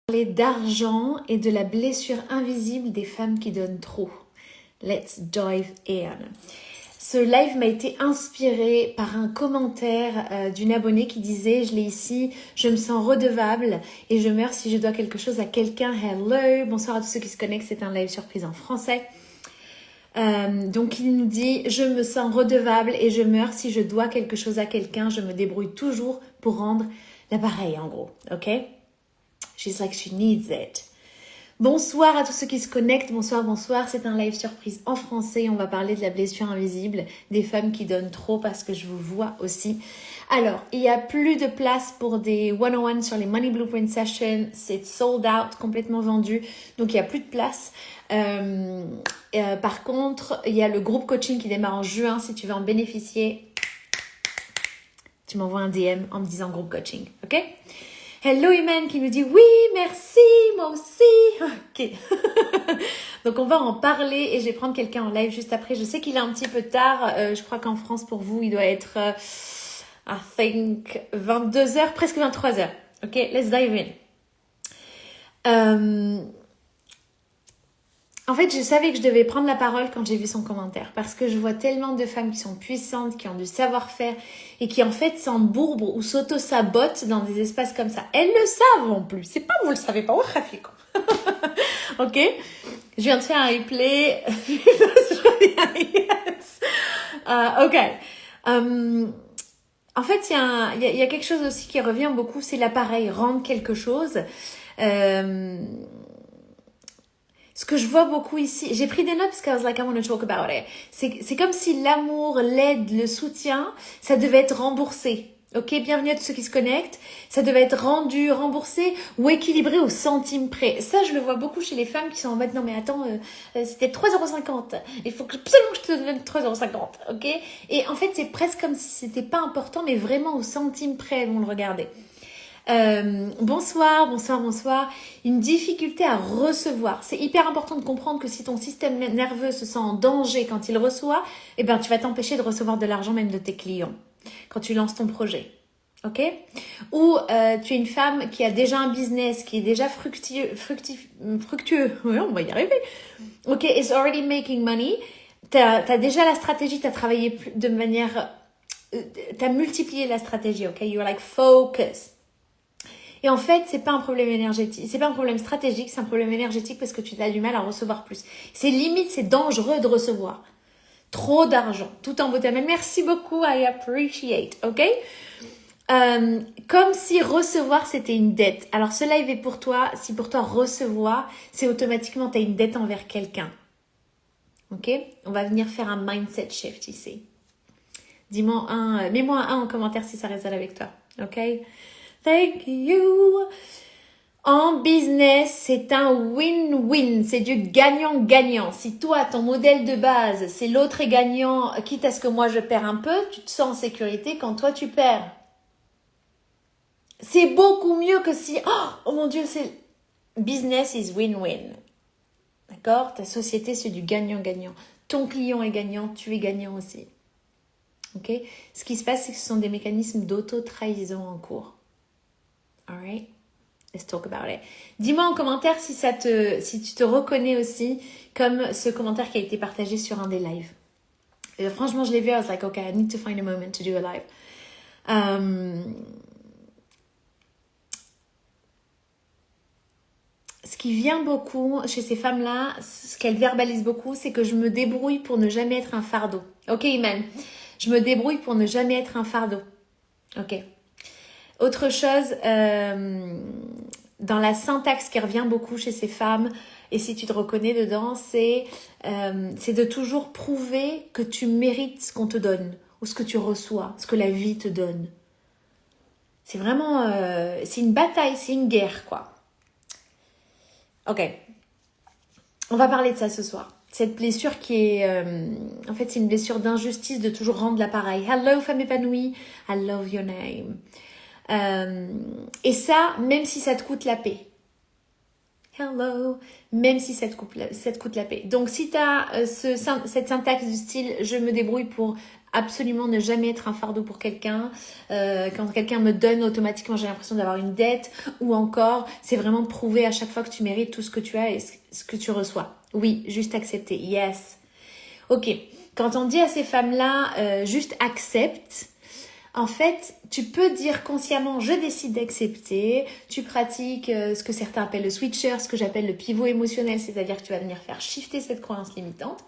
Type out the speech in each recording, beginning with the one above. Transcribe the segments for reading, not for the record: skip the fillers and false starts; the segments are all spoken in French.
Parler d'argent et de la blessure invisible des femmes qui donnent trop. Let's dive in. Ce live m'a été inspiré par un commentaire d'une abonnée qui disait, je l'ai ici, je me sens redevable et je meurs si je dois quelque chose à quelqu'un. Hello, bonsoir à tous ceux qui se connectent, c'est un live surprise en français. Donc il nous dit, je me sens redevable et je meurs si je dois quelque chose à quelqu'un. Je me débrouille toujours pour rendre l'appareil en gros, ok? She's like, she needs it. Bonsoir à tous ceux qui se connectent. Bonsoir, bonsoir. C'est un live surprise en français. On va parler de la blessure invisible des femmes qui donnent trop parce que je vous vois aussi. Alors, il n'y a plus de place pour des one-on-one sur les Money Blueprint Sessions. C'est sold out, complètement vendu. Donc, il n'y a plus de place. Par contre, il y a le groupe coaching qui démarre en juin. Si tu veux en bénéficier, tu m'envoies un DM en me disant groupe coaching. OK? Hello Iman qui nous dit oui, merci, moi aussi. Ok. Donc on va en parler et je vais prendre quelqu'un en live juste après. Je sais qu'il est un petit peu tard. Je crois qu'en France pour vous, il doit être, I think, 22h, presque 23h. Ok, let's dive in. En fait, je savais que je devais prendre la parole quand j'ai vu son commentaire parce que je vois tellement de femmes qui sont puissantes, qui ont du savoir-faire et qui en fait s'embourbent ou s'auto-sabotent dans des espaces comme ça. Elles le savent en plus. C'est pas vous le savez pas. Ok? Je viens de faire un replay. Ok. En fait, il y a quelque chose aussi qui revient beaucoup, c'est l'appareil, rendre quelque chose. Ce que je vois beaucoup ici, j'ai pris des notes parce que I was like, I want to talk about it. C'est comme si l'amour, l'aide, le soutien, ça devait être remboursé. Ok, bienvenue à tous ceux qui se connectent. Ça devait être rendu, remboursé ou équilibré au centime près. Ça, je le vois beaucoup chez les femmes qui sont en mode, non mais attends, c'était 3,50 €. Il faut absolument que je te donne 3,50 €. Ok? Et en fait, c'est presque comme si c'était pas important, mais vraiment au centime près, elles vont le regarder. Bonsoir. Une difficulté à recevoir. C'est hyper important de comprendre que si ton système nerveux se sent en danger quand il reçoit, eh ben, tu vas t'empêcher de recevoir de l'argent même de tes clients quand tu lances ton projet. Ok? Ou tu es une femme qui a déjà un business, qui est déjà fructueux. Ouais, on va y arriver. Ok, it's already making money. T'as déjà la stratégie, t'as travaillé de manière... t'as multiplié la stratégie, ok? You're like focus. Et en fait, c'est pas un problème énergétique, c'est pas un problème stratégique, c'est un problème énergétique parce que tu as du mal à recevoir plus. C'est limite, c'est dangereux de recevoir trop d'argent, tout en beauté. Mais merci beaucoup, I appreciate, ok? Comme si recevoir c'était une dette. Alors ce live est pour toi. Si pour toi recevoir, c'est automatiquement t'as une dette envers quelqu'un. Ok? On va venir faire un mindset shift ici. Dis-moi mets-moi un en commentaire si ça résonne avec toi, ok? Thank you. En business, c'est un win-win. C'est du gagnant-gagnant. Si toi, ton modèle de base, c'est l'autre est gagnant, quitte à ce que moi je perds un peu, tu te sens en sécurité quand toi tu perds. C'est beaucoup mieux que si, oh mon Dieu, c'est business is win-win. D'accord? Ta société, c'est du gagnant-gagnant. Ton client est gagnant, tu es gagnant aussi. Ok? Ce qui se passe, c'est que ce sont des mécanismes d'auto-trahison en cours. Alright, let's talk about it. Dis-moi en commentaire si tu te reconnais aussi comme ce commentaire qui a été partagé sur un des lives. Et franchement, je l'ai vu, I was like, okay, I need to find a moment to do a live. Ce qui vient beaucoup chez ces femmes-là, ce qu'elles verbalisent beaucoup, c'est que je me débrouille pour ne jamais être un fardeau. Ok, Iman, je me débrouille pour ne jamais être un fardeau. Ok. Autre chose, dans la syntaxe qui revient beaucoup chez ces femmes, et si tu te reconnais dedans, c'est de toujours prouver que tu mérites ce qu'on te donne, ou ce que tu reçois, ce que la vie te donne. C'est vraiment, c'est une bataille, c'est une guerre, quoi. Ok, on va parler de ça ce soir. Cette blessure qui est, en fait, c'est une blessure d'injustice de toujours rendre l'appareil. Hello, femme épanouie, I love your name. Et ça, même si ça te coûte la paix. hello, même si ça te coûte la paix. Donc si tu as cette syntaxe du style je me débrouille pour absolument ne jamais être un fardeau pour quelqu'un, quand quelqu'un me donne automatiquement j'ai l'impression d'avoir une dette, ou encore c'est vraiment prouver à chaque fois que tu mérites tout ce que tu as et ce que tu reçois. Oui, juste accepter, yes. Ok, quand on dit à ces femmes-là juste accepte, en fait, tu peux dire consciemment, je décide d'accepter, tu pratiques ce que certains appellent le switcher, ce que j'appelle le pivot émotionnel, c'est-à-dire que tu vas venir faire shifter cette croyance limitante.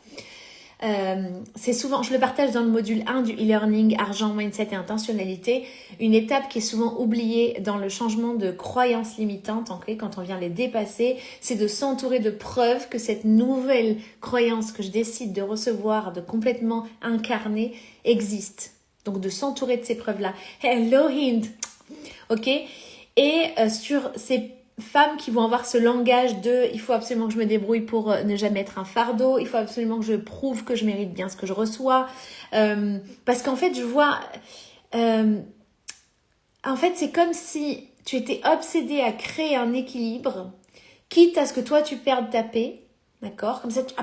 C'est souvent, je le partage dans le module 1 du e-learning, argent, mindset et intentionnalité, une étape qui est souvent oubliée dans le changement de croyances limitantes, okay, quand on vient les dépasser, c'est de s'entourer de preuves que cette nouvelle croyance que je décide de recevoir, de complètement incarner, existe. Donc de s'entourer de ces preuves-là. Hello Hind, ok. Et sur ces femmes qui vont avoir ce langage de il faut absolument que je me débrouille pour ne jamais être un fardeau, il faut absolument que je prouve que je mérite bien ce que je reçois, parce qu'en fait je vois, en fait c'est comme si tu étais obsédé à créer un équilibre, quitte à ce que toi tu perdes ta paix, d'accord, comme ça tu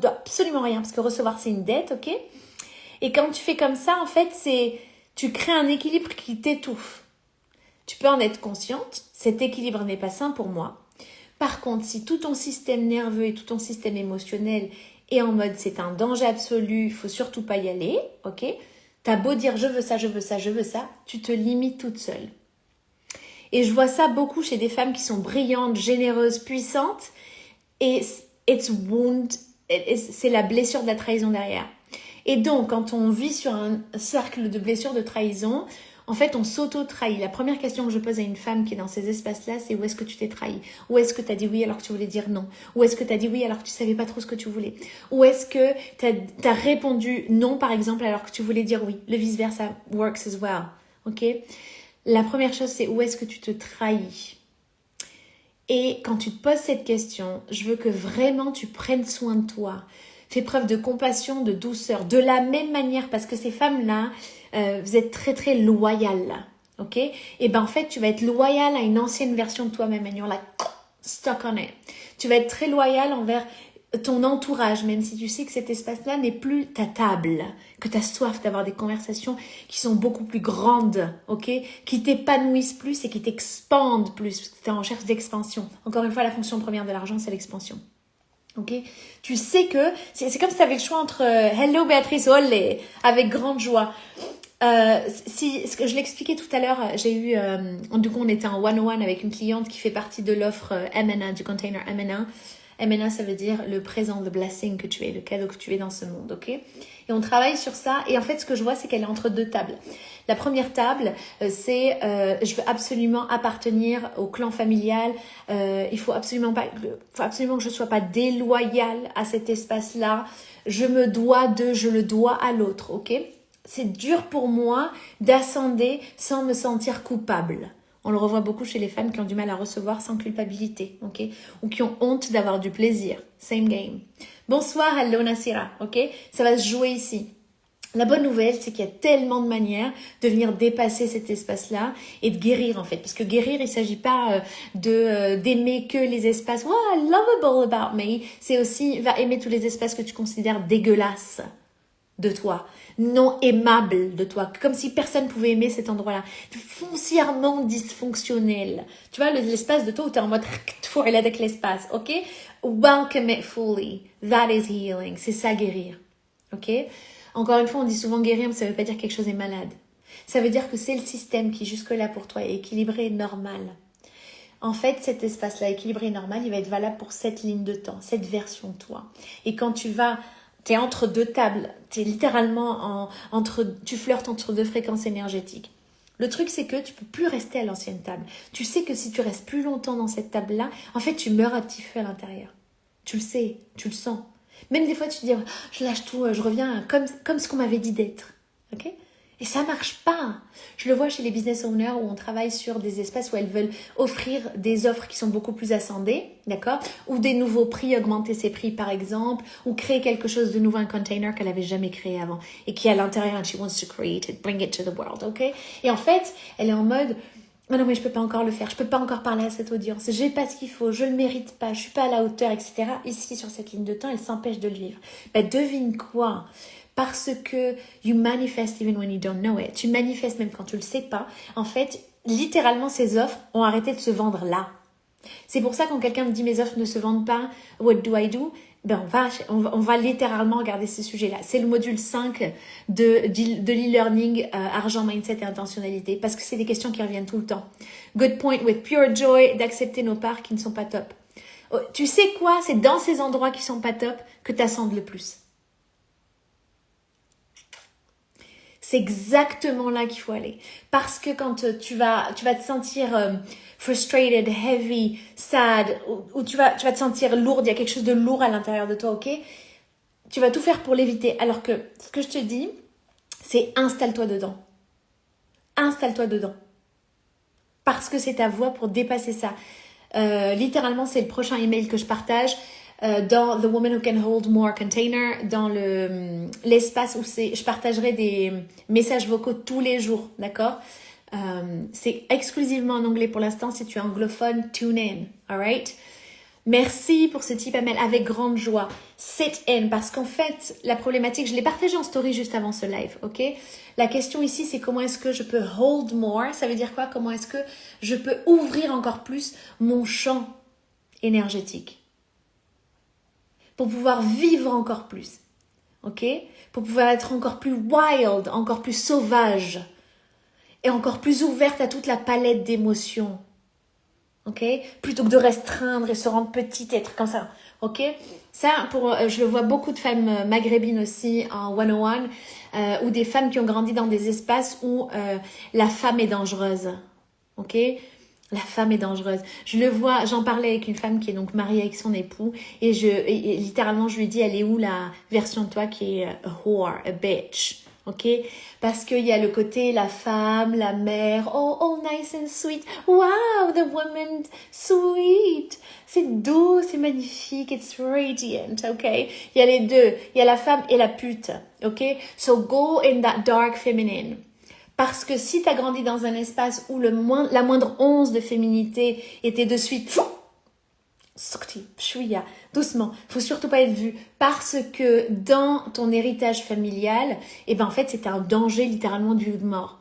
dois absolument rien, parce que recevoir c'est une dette, ok. Et quand tu fais comme ça, en fait, tu crées un équilibre qui t'étouffe. Tu peux en être consciente, cet équilibre n'est pas sain pour moi. Par contre, si tout ton système nerveux et tout ton système émotionnel est en mode c'est un danger absolu, il faut surtout pas y aller, ok? T'as beau dire je veux ça, je veux ça, je veux ça, tu te limites toute seule. Et je vois ça beaucoup chez des femmes qui sont brillantes, généreuses, puissantes, et c'est la blessure de la trahison derrière. Et donc, quand on vit sur un cercle de blessures de trahison, en fait, on s'auto-trahit. La première question que je pose à une femme qui est dans ces espaces-là, c'est où est-ce que tu t'es trahi? Où est-ce que tu as dit oui alors que tu voulais dire non? Où est-ce que tu as dit oui alors que tu savais pas trop ce que tu voulais? Où est-ce que tu as répondu non, par exemple, alors que tu voulais dire oui? Le vice-versa works as well. Ok? La première chose, c'est où est-ce que tu te trahis? Et quand tu te poses cette question, je veux que vraiment tu prennes soin de toi. Fais preuve de compassion, de douceur, de la même manière, parce que ces femmes-là, vous êtes très très loyales, ok? Et ben en fait, tu vas être loyale à une ancienne version de toi-même, and you're like stuck on it. Tu vas être très loyale envers ton entourage, même si tu sais que cet espace-là n'est plus ta table, que tu as soif d'avoir des conversations qui sont beaucoup plus grandes, ok? Qui t'épanouissent plus et qui t'expandent plus, parce que tu es en recherche d'expansion. Encore une fois, la fonction première de l'argent, c'est l'expansion. Ok, tu sais que c'est comme si tu avais le choix entre Hello Béatrice, olé, avec grande joie. Ce que je l'expliquais tout à l'heure, j'ai eu, du coup on était en one-on-one avec une cliente qui fait partie de l'offre M&A, du container M&A. M&A, ça veut dire le présent, the blessing que tu es, le cadeau que tu es dans ce monde, ok? Et on travaille sur ça, et en fait ce que je vois c'est qu'elle est entre deux tables. La première table, c'est je veux absolument appartenir au clan familial, il faut absolument que je ne sois pas déloyale à cet espace-là, je le dois à l'autre, ok? C'est dur pour moi d'ascender sans me sentir coupable. On le revoit beaucoup chez les femmes qui ont du mal à recevoir sans culpabilité, ok? Ou qui ont honte d'avoir du plaisir. Same game. Bonsoir, hello Nassira, ok? Ça va se jouer ici. La bonne nouvelle, c'est qu'il y a tellement de manières de venir dépasser cet espace-là et de guérir en fait. Parce que guérir, il ne s'agit pas d'aimer que les espaces « lovable about me ». C'est aussi, va aimer tous les espaces que tu considères dégueulasses de toi, non aimable de toi, comme si personne pouvait aimer cet endroit-là, foncièrement dysfonctionnel. Tu vois, l'espace de toi où tu es en mode faut aller avec l'espace, ok? Welcome it fully. That is healing. C'est ça guérir, ok? Encore une fois, on dit souvent guérir, mais ça ne veut pas dire que quelque chose est malade. Ça veut dire que c'est le système qui jusque-là pour toi est équilibré et normal. En fait, cet espace-là équilibré et normal, il va être valable pour cette ligne de temps, cette version de toi. Et quand t'es entre deux tables, t'es littéralement tu flirtes entre deux fréquences énergétiques. Le truc, c'est que tu peux plus rester à l'ancienne table. Tu sais que si tu restes plus longtemps dans cette table-là, en fait, tu meurs à petit feu à l'intérieur. Tu le sais, tu le sens. Même des fois, tu te dis, je lâche tout, je reviens comme ce qu'on m'avait dit d'être. Ok ? Et ça marche pas. Je le vois chez les business owners où on travaille sur des espaces où elles veulent offrir des offres qui sont beaucoup plus ascendées, d'accord? Ou des nouveaux prix, augmenter ses prix par exemple, ou créer quelque chose de nouveau, un container qu'elle avait jamais créé avant et qui est à l'intérieur and she wants to create it, bring it to the world, ok? Et en fait, elle est en mode, oh non mais je peux pas encore le faire, je peux pas encore parler à cette audience, j'ai pas ce qu'il faut, je le mérite pas, je suis pas à la hauteur, etc. Ici sur cette ligne de temps, elle s'empêche de le vivre. Bah devine quoi? Parce que you manifest even when you don't know it. Tu manifestes même quand tu le sais pas. En fait, littéralement ces offres ont arrêté de se vendre là. C'est pour ça quand quelqu'un me dit mes offres ne se vendent pas, what do I do? Ben on va littéralement regarder ces sujets-là. C'est le module 5 de l'e-learning argent, mindset et intentionnalité parce que c'est des questions qui reviennent tout le temps. Good point with pure joy, d'accepter nos parts qui ne sont pas top. Oh, tu sais quoi? C'est dans ces endroits qui sont pas top que tu ascendes le plus. C'est exactement là qu'il faut aller. Parce que quand tu vas te sentir frustrated, heavy, sad, ou tu vas te sentir lourde, il y a quelque chose de lourd à l'intérieur de toi, ok? Tu vas tout faire pour l'éviter. Alors que ce que je te dis, c'est installe-toi dedans. Installe-toi dedans. Parce que c'est ta voie pour dépasser ça. Littéralement, c'est le prochain email que je partage. Dans The Woman Who Can Hold More Container, dans l'espace où je partagerai des messages vocaux tous les jours, d'accord? C'est exclusivement en anglais pour l'instant. Si tu es anglophone, tune in, alright? Merci pour ce type Amel, avec grande joie. Sit in, parce qu'en fait, la problématique, je l'ai partagée en story juste avant ce live, ok? La question ici, c'est comment est-ce que je peux hold more? Ça veut dire quoi? Comment est-ce que je peux ouvrir encore plus mon champ énergétique? Pour pouvoir vivre encore plus, ok? Pour pouvoir être encore plus wild, encore plus sauvage et encore plus ouverte à toute la palette d'émotions, ok? Plutôt que de restreindre et se rendre petite, être comme ça, ok? Ça, je le vois beaucoup de femmes maghrébines aussi en 101 ou des femmes qui ont grandi dans des espaces où la femme est dangereuse, ok? La femme est dangereuse. Je le vois, j'en parlais avec une femme qui est donc mariée avec son époux et littéralement je lui dis elle est où la version de toi qui est a whore, a bitch, ok? Parce qu'il y a le côté la femme, la mère, oh nice and sweet, wow the woman sweet, c'est doux, c'est magnifique, it's radiant, ok? Il y a les deux, il y a la femme et la pute, ok? So go in that dark feminine. Parce que si tu as grandi dans un espace où la moindre once de féminité était de suite doucement, faut surtout pas être vu parce que dans ton héritage familial, en fait c'était un danger littéralement de vie ou de mort.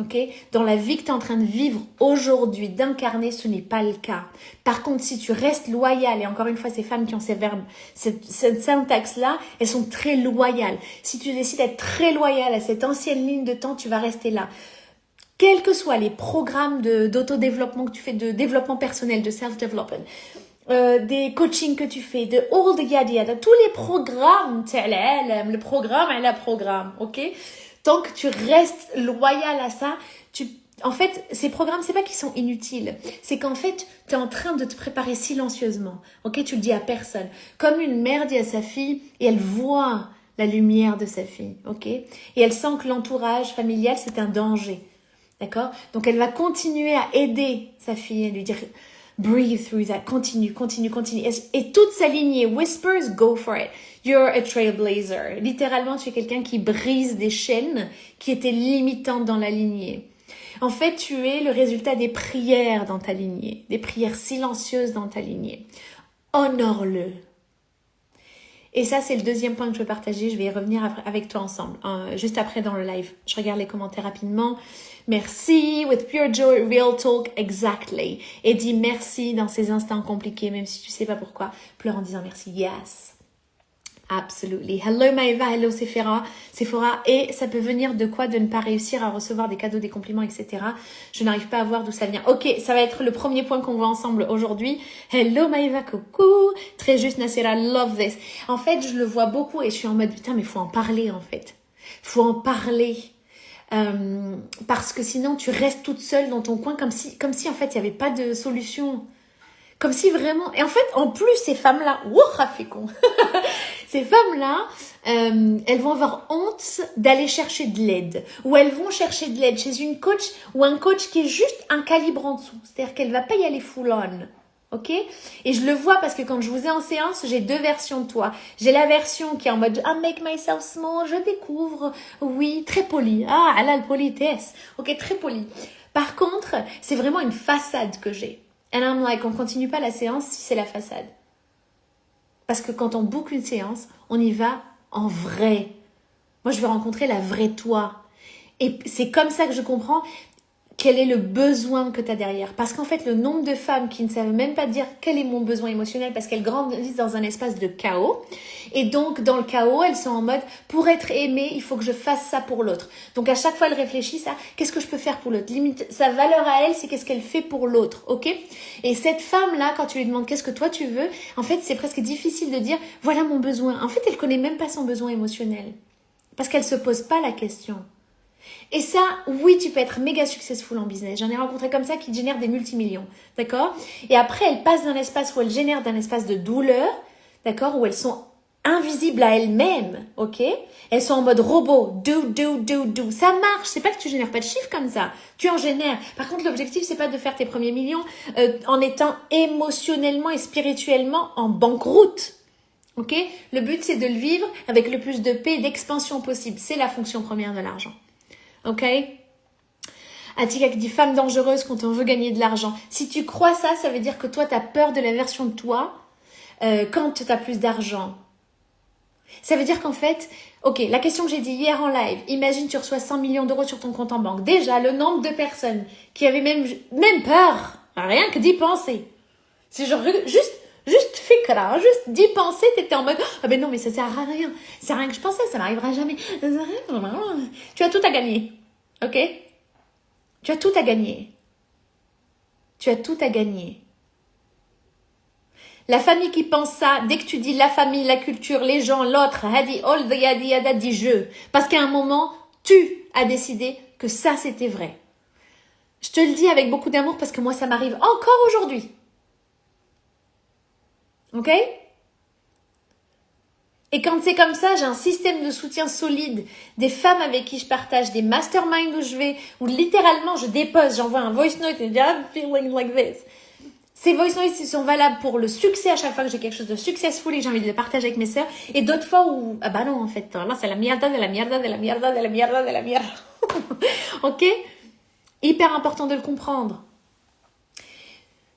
Ok, dans la vie que tu es en train de vivre aujourd'hui, d'incarner, ce n'est pas le cas. Par contre, si tu restes loyal, et encore une fois, ces femmes qui ont ces verbes, cette syntaxe-là, elles sont très loyales. Si tu décides d'être très loyal à cette ancienne ligne de temps, tu vas rester là. Quels que soient les programmes d'autodéveloppement que tu fais, de développement personnel, de self-development, des coachings que tu fais, de all the yada, tous les programmes, le programme, ok? Tant que tu restes loyal à ça, en fait, ces programmes, c'est pas qu'ils sont inutiles. C'est qu'en fait, tu es en train de te préparer silencieusement. Ok, tu le dis à personne. Comme une mère dit à sa fille et elle voit la lumière de sa fille. Ok, et elle sent que l'entourage familial, c'est un danger. D'accord? Donc, elle va continuer à aider sa fille et lui dire breathe through that, continue. Et toute sa lignée, whispers, go for it. You're a trailblazer. Littéralement, tu es quelqu'un qui brise des chaînes qui étaient limitantes dans la lignée. En fait, tu es le résultat des prières dans ta lignée, des prières silencieuses dans ta lignée. Honore-le. Et ça, c'est le deuxième point que je veux partager. Je vais y revenir avec toi ensemble, juste après dans le live. Je regarde les commentaires rapidement. Merci, with pure joy, real talk, exactly. Et dis merci dans ces instants compliqués, même si tu sais pas pourquoi. Pleure en disant merci, yes. Absolutely. Hello Maëva, hello Sephora. Et ça peut venir de quoi? De ne pas réussir à recevoir des cadeaux, des compliments, etc. Je n'arrive pas à voir d'où ça vient. Ok, ça va être le premier point qu'on voit ensemble aujourd'hui. Hello Maëva, coucou. Très juste Nassira, love this. En fait, je le vois beaucoup et je suis en mode putain, mais faut en parler en fait. Faut en parler. Parce que sinon tu restes toute seule dans ton coin comme si en fait il n'y avait pas de solution. Comme si vraiment... Et en fait, en plus, ces femmes-là... Ces femmes-là, elles vont avoir honte d'aller chercher de l'aide. Ou elles vont chercher de l'aide chez une coach ou un coach qui est juste un calibre en dessous. C'est-à-dire qu'elle ne va pas y aller full on. Ok? Et je le vois parce que quand je vous ai en séance, j'ai deux versions de toi. J'ai la version qui est en mode I make myself small, je découvre. Oui, très polie. Ah, elle a le politesse. Ok, très polie. Par contre, c'est vraiment une façade que j'ai. And I'm like, on continue pas la séance si c'est la façade. Parce que quand on book une séance, on y va en vrai. Moi, je veux rencontrer la vraie toi. Et c'est comme ça que je comprends quel est le besoin que tu as derrière. Parce qu'en fait, le nombre de femmes qui ne savent même pas dire quel est mon besoin émotionnel parce qu'elles grandissent dans un espace de chaos. Et donc, dans le chaos, elles sont en mode, pour être aimée, il faut que je fasse ça pour l'autre. Donc, à chaque fois, elles réfléchissent à qu'est-ce que je peux faire pour l'autre. Limite, sa valeur à elle, c'est qu'est-ce qu'elle fait pour l'autre. Ok? Et cette femme-là, quand tu lui demandes qu'est-ce que toi tu veux, en fait, c'est presque difficile de dire, voilà mon besoin. En fait, elle connaît même pas son besoin émotionnel. Parce qu'elle se pose pas la question. Et ça, oui, tu peux être méga successful en business. J'en ai rencontré comme ça qui génèrent des multimillions, d'accord? Et après, elles passent d'un espace où elles génèrent d'un espace de douleur, d'accord? Où elles sont invisibles à elles-mêmes, ok? Elles sont en mode robot, do. Ça marche, c'est pas que tu génères pas de chiffres comme ça, tu en génères. Par contre, l'objectif, c'est pas de faire tes premiers millions en étant émotionnellement et spirituellement en banqueroute. Ok? Le but, c'est de le vivre avec le plus de paix et d'expansion possible. C'est la fonction première de l'argent. Ok? Attika qui dit femme dangereuse quand on veut gagner de l'argent. Si tu crois ça, ça veut dire que toi, tu as peur de la version de toi quand tu as plus d'argent. Ça veut dire qu'en fait, ok, la question que j'ai dit hier en live, imagine tu reçois 100 millions d'euros sur ton compte en banque. Déjà, le nombre de personnes qui avaient même peur, rien que d'y penser. C'est genre juste fikra, juste d'y penser, t'étais en mode ah ben non mais ça sert à rien, c'est rien que je pensais, ça n'arrivera jamais. Tu as tout à gagner, ok? Tu as tout à gagner. Tu as tout à gagner. La famille qui pense ça, dès que tu dis la famille, la culture, les gens, l'autre, hadi all the yadi yada dit je, parce qu'à un moment tu as décidé que ça c'était vrai. Je te le dis avec beaucoup d'amour parce que moi ça m'arrive encore aujourd'hui. Ok? Et quand c'est comme ça, j'ai un système de soutien solide, des femmes avec qui je partage, des masterminds où je vais, où littéralement je dépose, j'envoie un voice note et je dis I'm feeling like this. Ces voice notes, ils sont valables pour le succès à chaque fois que j'ai quelque chose de successful et que j'ai envie de le partager avec mes sœurs. Et d'autres fois où, ah bah non, en fait, là c'est la mierda de la mierda de la mierda de la mierda de la mierda. Ok? Hyper important de le comprendre.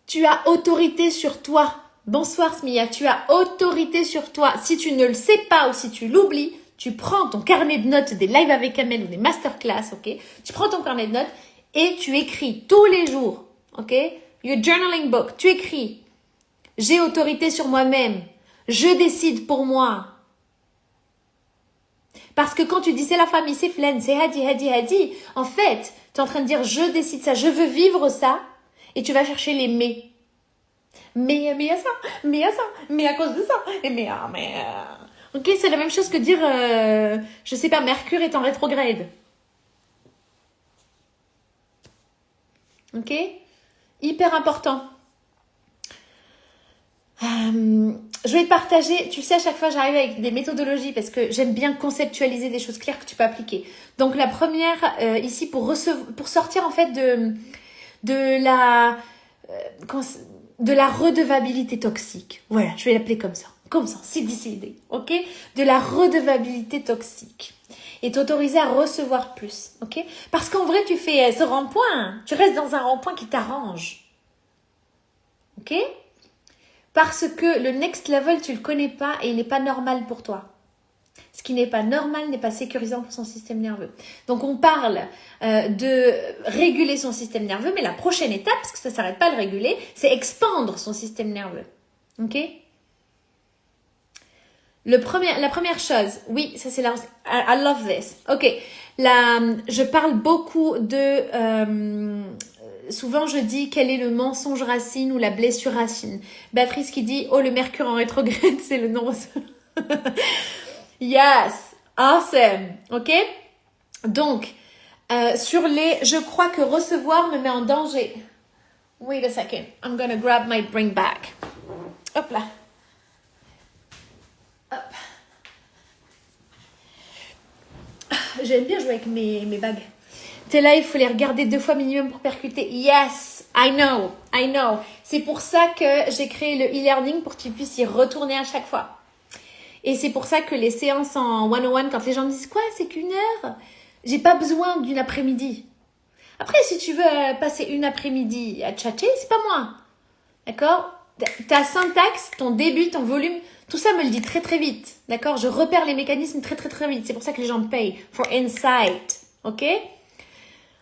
Tu as autorité sur toi. Bonsoir Smia, tu as autorité sur toi. Si tu ne le sais pas ou si tu l'oublies, tu prends ton carnet de notes des lives avec Amel ou des masterclass, ok? Tu prends ton carnet de notes et tu écris tous les jours, ok? Your journaling book, tu écris. J'ai autorité sur moi-même. Je décide pour moi. Parce que quand tu dis c'est la famille, c'est Flen, c'est Hadi, en fait, tu es en train de dire je décide ça, je veux vivre ça et tu vas chercher les mais. Mais il y a ça, mais il y a ça, mais à cause de ça, et mais. Ok, c'est la même chose que dire, je sais pas, Mercure est en rétrograde. Ok? Hyper important. Je vais te partager, tu sais, à chaque fois j'arrive avec des méthodologies parce que j'aime bien conceptualiser des choses claires que tu peux appliquer. Donc la première, ici, pour sortir en fait de la redevabilité toxique. Voilà, je vais l'appeler comme ça, c'est décidé, ok? De la redevabilité toxique. Et t'autoriser à recevoir plus, ok? Parce qu'en vrai, tu fais ce rond-point, tu restes dans un rond-point qui t'arrange, ok? Parce que le next level, tu le connais pas et il n'est pas normal pour toi. Ce qui n'est pas normal n'est pas sécurisant pour son système nerveux. Donc, on parle de réguler son système nerveux, mais la prochaine étape, parce que ça ne s'arrête pas à le réguler, c'est expandre son système nerveux. Ok? La première chose, oui, ça c'est I love this. Ok, je parle beaucoup de... souvent je dis quel est le mensonge racine ou la blessure racine. Béatrice qui dit, oh le mercure en rétrograde, c'est le nom... Yes, awesome, ok? Donc, je crois que recevoir me met en danger. Wait a second, I'm gonna grab my bring back. Hop là. Hop. J'aime bien jouer avec mes bagues. T'es là, il faut les regarder 2 fois minimum pour percuter. Yes, I know. C'est pour ça que j'ai créé le e-learning pour que tu puisses y retourner à chaque fois. Et c'est pour ça que les séances en 101, quand les gens me disent « Quoi, c'est qu'1 heure ?» J'ai pas besoin d'une après-midi. Après, si tu veux passer une après-midi à tchatcher, c'est pas moi. D'accord? Ta syntaxe, ton début, ton volume, tout ça me le dit très très vite. D'accord? Je repère les mécanismes très très très vite. C'est pour ça que les gens me payent. For insight. Ok?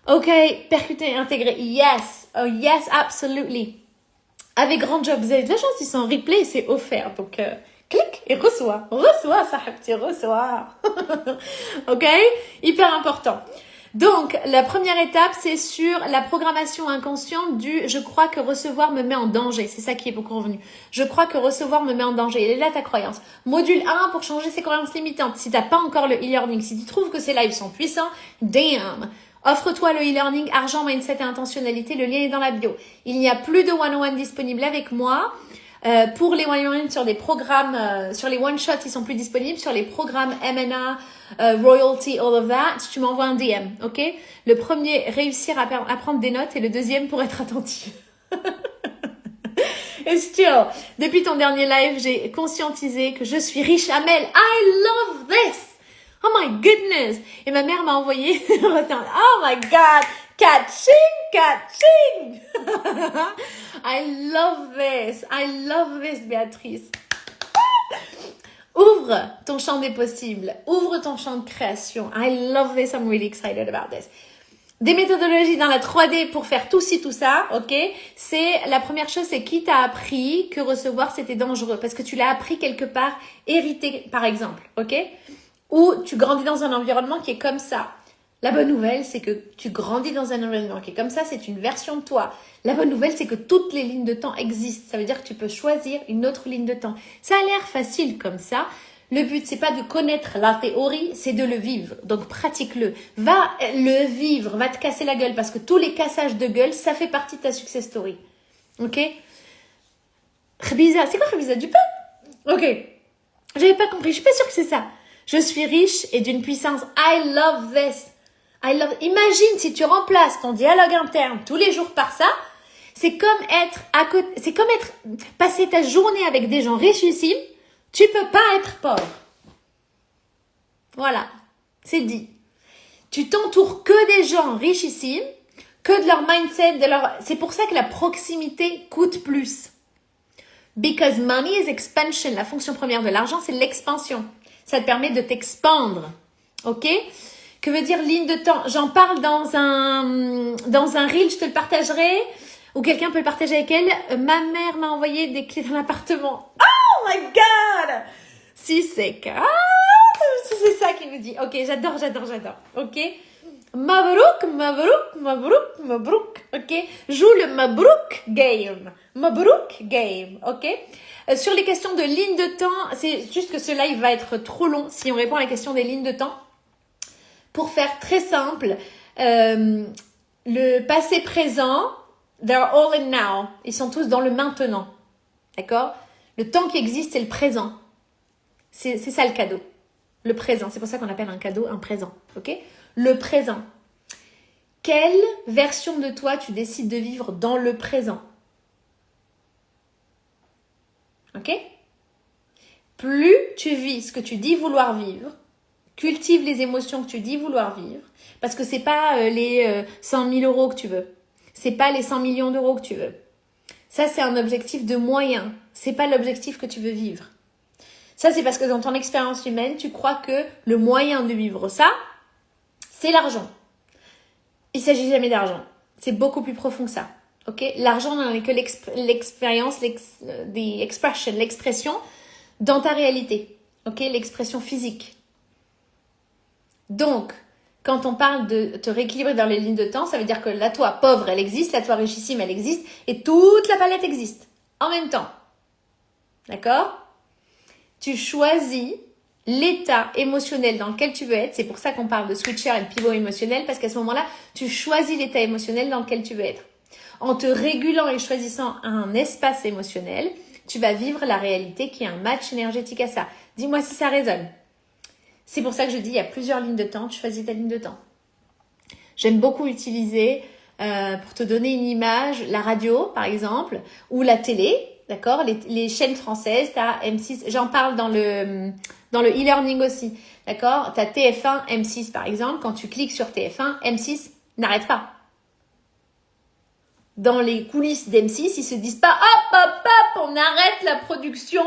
Ok, percuter, intégrer. Yes. Oh yes, absolutely. Avec grand job. Vous avez de la chance, ils sont en replay et c'est offert. Donc, clique et reçois. Reçois, ça, tu reçois. Ok? Hyper important. Donc, la première étape, c'est sur la programmation inconsciente du « je crois que recevoir me met en danger ». C'est ça qui est beaucoup revenu. Je crois que recevoir me met en danger. Elle est là ta croyance. Module 1 pour changer ses croyances limitantes. Si tu n'as pas encore le e-learning, si tu trouves que ces lives sont puissants, damn. Offre-toi le e-learning, argent, mindset et intentionnalité. Le lien est dans la bio. Il n'y a plus de one-on-one disponible avec moi. Pour les one-on-one sur des programmes, sur les one-shots, ils sont plus disponibles. Sur les programmes M&A, royalty, all of that, tu m'envoies un DM, ok? Le premier, réussir à prendre des notes et le deuxième, pour être attentif. Et still, depuis ton dernier live, j'ai conscientisé que je suis riche, Amel. I love this! Oh my goodness! Et ma mère m'a envoyé, oh my god! Catching! I love this, Béatrice. Ouvre ton champ des possibles. Ouvre ton champ de création. I love this. I'm really excited about this. Des méthodologies dans la 3D pour faire tout ci, tout ça, ok? La première chose, c'est qui t'a appris que recevoir c'était dangereux? Parce que tu l'as appris quelque part, hérité, par exemple, ok? Ou tu grandis dans un environnement qui est comme ça. La bonne nouvelle, c'est que tu grandis dans un environnement qui est comme ça, c'est une version de toi. La bonne nouvelle, c'est que toutes les lignes de temps existent. Ça veut dire que tu peux choisir une autre ligne de temps. Ça a l'air facile comme ça. Le but, c'est pas de connaître la théorie, c'est de le vivre. Donc, pratique-le. Va le vivre, va te casser la gueule parce que tous les cassages de gueule, ça fait partie de ta success story. Ok? Khbiza, c'est quoi Khbiza? Du pain? Ok. J'avais pas compris, je suis pas sûre que c'est ça. Je suis riche et d'une puissance. I love this. Imagine si tu remplaces ton dialogue interne tous les jours par ça, c'est comme passer ta journée avec des gens richissimes, tu peux pas être pauvre. Voilà, c'est dit. Tu t'entoures que des gens richissimes, que de leur mindset, c'est pour ça que la proximité coûte plus. Because money is expansion. La fonction première de l'argent, c'est l'expansion. Ça te permet de t'expandre. Ok? Que veut dire ligne de temps? J'en parle dans un reel, je te le partagerai. Ou quelqu'un peut le partager avec elle. Ma mère m'a envoyé des clés dans l'appartement. Oh my god! Si c'est que... c'est ça qu'il nous dit. Ok, j'adore. Ok? Mabrouk. Ok? Joue le Mabrouk game. Ok? Sur les questions de ligne de temps, c'est juste que ce live va être trop long si on répond à la question des lignes de temps. Pour faire très simple, le passé présent, they're all in now. Ils sont tous dans le maintenant. D'accord? Le temps qui existe, c'est le présent. C'est ça le cadeau. Le présent. C'est pour ça qu'on appelle un cadeau un présent. Ok? Le présent. Quelle version de toi tu décides de vivre dans le présent? Ok? Plus tu vis ce que tu dis vouloir vivre, cultive les émotions que tu dis vouloir vivre, parce que c'est pas les 100 000 euros que tu veux. C'est pas les 100 millions d'euros que tu veux. Ça, c'est un objectif de moyen. C'est pas l'objectif que tu veux vivre. Ça, c'est parce que dans ton expérience humaine, tu crois que le moyen de vivre ça, c'est l'argent. Il s'agit jamais d'argent. C'est beaucoup plus profond que ça. Ok? L'argent n'en est que l'expérience, l'expression dans ta réalité. Ok? L'expression physique. Donc, quand on parle de te rééquilibrer dans les lignes de temps, ça veut dire que la toi pauvre, elle existe, la toi richissime, elle existe, et toute la palette existe en même temps. D'accord? Tu choisis l'état émotionnel dans lequel tu veux être. C'est pour ça qu'on parle de switcher et de pivot émotionnel, parce qu'à ce moment-là, tu choisis l'état émotionnel dans lequel tu veux être. En te régulant et choisissant un espace émotionnel, tu vas vivre la réalité qui est un match énergétique à ça. Dis-moi si ça résonne. C'est pour ça que je dis, il y a plusieurs lignes de temps, tu choisis ta ligne de temps. J'aime beaucoup utiliser, pour te donner une image, la radio, par exemple, ou la télé, d'accord? Les chaînes françaises, tu as M6, j'en parle dans le e-learning aussi, d'accord? Tu as TF1, M6, par exemple. Quand tu cliques sur TF1, M6 n'arrête pas. dans les coulisses d'M6, ils se disent pas hop, on arrête la production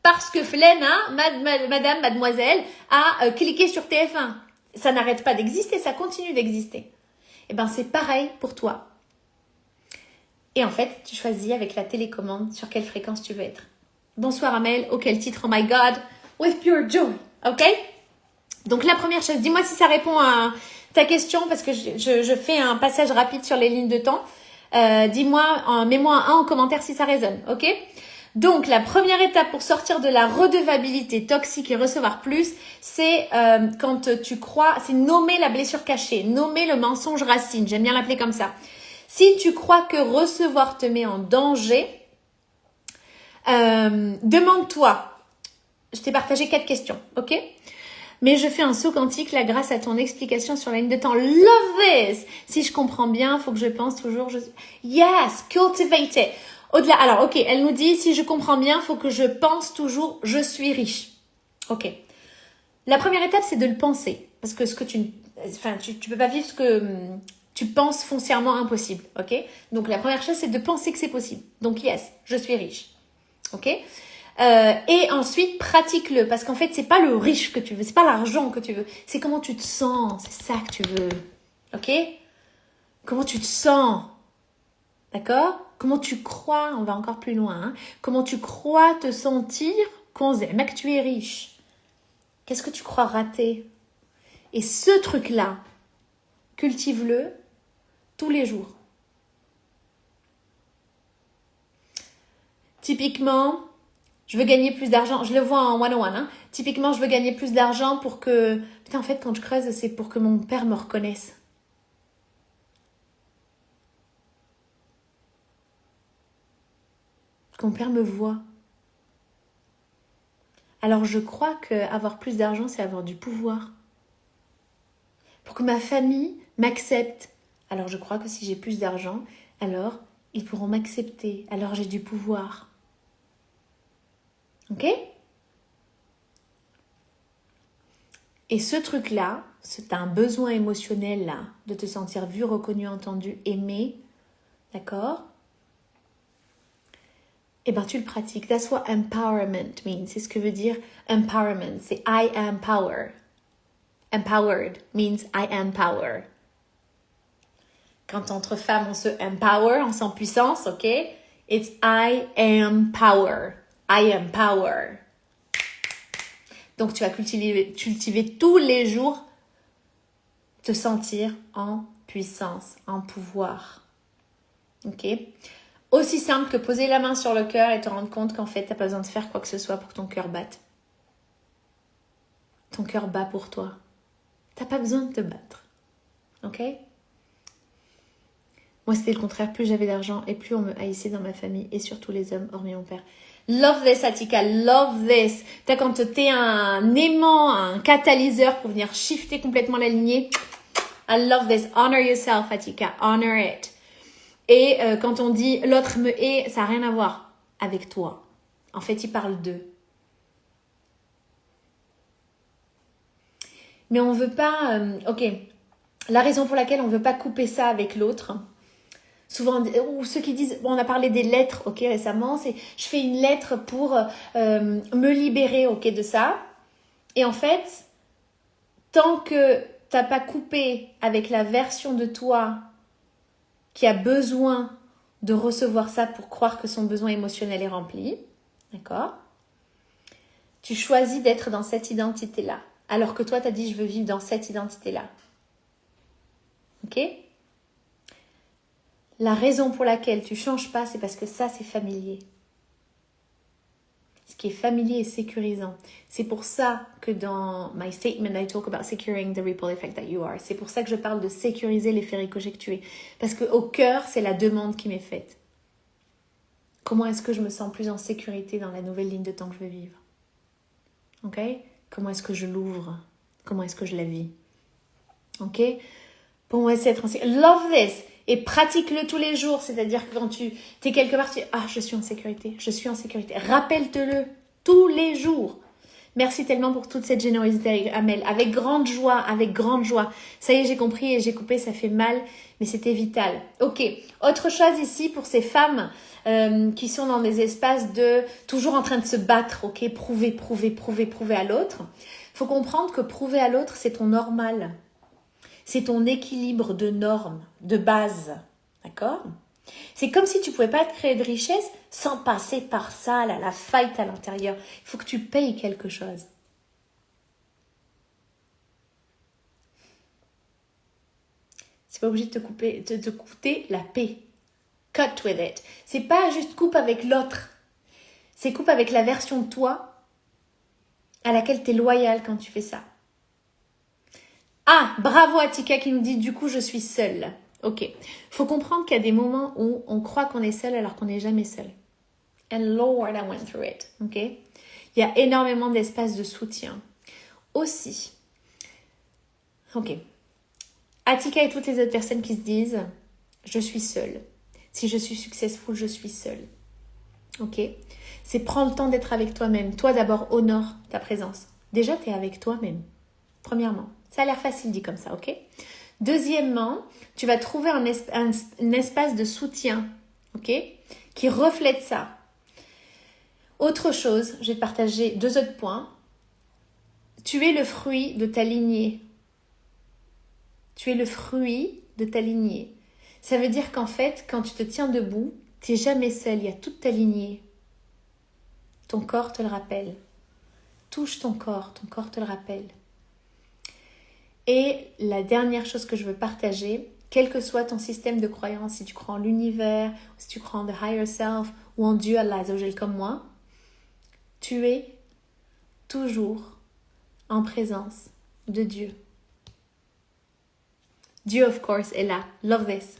parce que Flaine, madame, mademoiselle, a cliqué sur TF1. Ça n'arrête pas d'exister, ça continue d'exister. Et ben c'est pareil pour toi. Et en fait, tu choisis avec la télécommande sur quelle fréquence tu veux être. Bonsoir Amel, auquel titre, oh my God, with pure joy, ok? Donc la première chose, dis-moi si ça répond à ta question parce que je fais un passage rapide sur les lignes de temps. Dis-moi, mets-moi un 1 en commentaire si ça résonne, ok? Donc la première étape pour sortir de la redevabilité toxique et recevoir plus, c'est quand tu crois, c'est nommer la blessure cachée, nommer le mensonge racine, j'aime bien l'appeler comme ça. Si tu crois que recevoir te met en danger, demande-toi, je t'ai partagé 4 questions, ok? Mais je fais un saut quantique là grâce à ton explication sur la ligne de temps. Love this! Si je comprends bien, il faut que je pense toujours. Yes, cultivate it. Au-delà, alors ok, elle nous dit, si je comprends bien, il faut que je pense toujours, je suis riche. Ok. La première étape, c'est de le penser. Parce que tu peux pas vivre ce que tu penses foncièrement impossible. Ok? Donc la première chose, c'est de penser que c'est possible. Donc yes, je suis riche. Ok? Et ensuite, pratique-le. Parce qu'en fait, c'est pas le riche que tu veux, c'est pas l'argent que tu veux. C'est comment tu te sens. C'est ça que tu veux. Ok? Comment tu te sens. D'accord? Comment tu crois, on va encore plus loin, hein? Comment tu crois te sentir quand que tu es riche? Qu'est-ce que tu crois rater? Et ce truc-là, cultive-le tous les jours. Typiquement, je veux gagner plus d'argent. Je le vois en one-on-one. Hein. Typiquement, je veux gagner plus d'argent pour que... Putain, en fait, quand je creuse, c'est pour que mon père me reconnaisse. Que mon père me voit. Alors, je crois qu'avoir plus d'argent, c'est avoir du pouvoir. Pour que ma famille m'accepte. Alors, je crois que si j'ai plus d'argent, alors, ils pourront m'accepter. Alors, j'ai du pouvoir. Ok? Et ce truc-là, c'est un besoin émotionnel là, de te sentir vu, reconnu, entendu, aimé, d'accord? Eh ben tu le pratiques. That's what empowerment means. C'est ce que veut dire empowerment. C'est I am power. Empowered means I am power. Quand entre femmes on se empower, on sent puissance, ok? It's I am power. I am power. Donc, tu vas cultiver tous les jours te sentir en puissance, en pouvoir. Ok? Aussi simple que poser la main sur le cœur et te rendre compte qu'en fait, tu n'as pas besoin de faire quoi que ce soit pour que ton cœur batte. Ton cœur bat pour toi. Tu n'as pas besoin de te battre. Ok? Moi, c'était le contraire. Plus j'avais d'argent et plus on me haïssait dans ma famille et surtout les hommes, hormis mon père. Love this, Atika. Love this. T'as quand t'es un aimant, un catalyseur pour venir shifter complètement la lignée. I love this. Honor yourself, Atika. Honor it. Et quand on dit l'autre me hait, ça n'a rien à voir avec toi. En fait, il parle d'eux. Mais on veut pas... ok. La raison pour laquelle on veut pas couper ça avec l'autre... Souvent, ou ceux qui disent, bon, on a parlé des lettres, ok, récemment, c'est je fais une lettre pour me libérer, ok, de ça. Et en fait, tant que t'as pas coupé avec la version de toi qui a besoin de recevoir ça pour croire que son besoin émotionnel est rempli, d'accord? Tu choisis d'être dans cette identité-là, alors que toi, t'as dit, je veux vivre dans cette identité-là. Ok? La raison pour laquelle tu ne changes pas, c'est parce que ça, c'est familier. Ce qui est familier est sécurisant. C'est pour ça que dans my statement, I talk about securing the ripple effect that you are. C'est pour ça que je parle de sécuriser l'effet ricochet que tu es. Parce qu'au cœur, c'est la demande qui m'est faite. Comment est-ce que je me sens plus en sécurité dans la nouvelle ligne de temps que je veux vivre? Ok? Comment est-ce que je l'ouvre? Comment est-ce que je la vis? Ok? Pour moi, c'est être en sécurité. Love this! Et pratique-le tous les jours, c'est-à-dire que quand tu es quelque part, tu dis « Ah, je suis en sécurité, je suis en sécurité ». Rappelle-te-le tous les jours. Merci tellement pour toute cette générosité, Amel. Avec grande joie, avec grande joie. Ça y est, j'ai compris et j'ai coupé, ça fait mal, mais c'était vital. Ok, autre chose ici pour ces femmes qui sont dans des espaces de toujours en train de se battre, ok, prouver à l'autre. Faut comprendre que prouver à l'autre, c'est ton normal. C'est ton équilibre de normes, de base. D'accord ? C'est comme si tu ne pouvais pas te créer de richesse sans passer par ça, là, la fight à l'intérieur. Il faut que tu payes quelque chose. C'est pas obligé de te coûter la paix. Cut with it. C'est pas juste coupe avec l'autre. C'est coupe avec la version de toi à laquelle tu es loyal quand tu fais ça. Ah, bravo Atika qui nous dit du coup je suis seule. Ok. Faut comprendre qu'il y a des moments où on croit qu'on est seul alors qu'on n'est jamais seul. And Lord, I went through it. Ok. Il y a énormément d'espace de soutien. Aussi. Ok. Atika et toutes les autres personnes qui se disent je suis seule. Si je suis successful, je suis seule. Ok. C'est prendre le temps d'être avec toi-même. Toi d'abord, honore ta présence. Déjà, tu es avec toi-même. Premièrement. Ça a l'air facile dit comme ça, ok? Deuxièmement, tu vas trouver un espace de soutien, ok? Qui reflète ça. Autre chose, je vais te partager 2 autres points. Tu es le fruit de ta lignée. Tu es le fruit de ta lignée. Ça veut dire qu'en fait, quand tu te tiens debout, tu n'es jamais seul, il y a toute ta lignée. Ton corps te le rappelle. Touche ton corps te le rappelle. Et la dernière chose que je veux partager, quel que soit ton système de croyance, si tu crois en l'univers, si tu crois en the higher self ou en Dieu, Allah Azzawajal comme moi, tu es toujours en présence de Dieu. Dieu, of course, est là. Love this.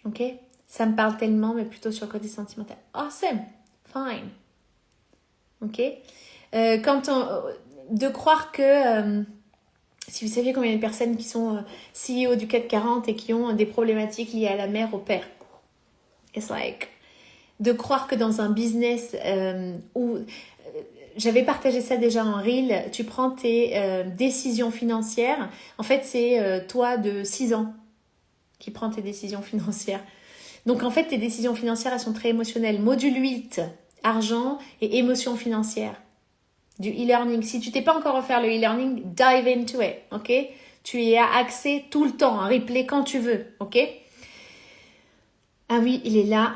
Ok? Ça me parle tellement, mais plutôt sur le côté sentimental. Awesome. Fine. Ok? De croire que... si vous saviez combien de personnes qui sont CEO du CAC 40 et qui ont des problématiques liées à la mère, au père. It's like... De croire que dans un business où... J'avais partagé ça déjà en reel. Tu prends tes décisions financières. En fait, c'est toi de 6 ans qui prends tes décisions financières. Donc, en fait, tes décisions financières, elles sont très émotionnelles. Module 8, argent et émotion financière. Du e-learning. Si tu t'es pas encore offert le e-learning, dive into it, ok? Tu y as accès tout le temps, un replay quand tu veux, ok? Ah oui, il est là.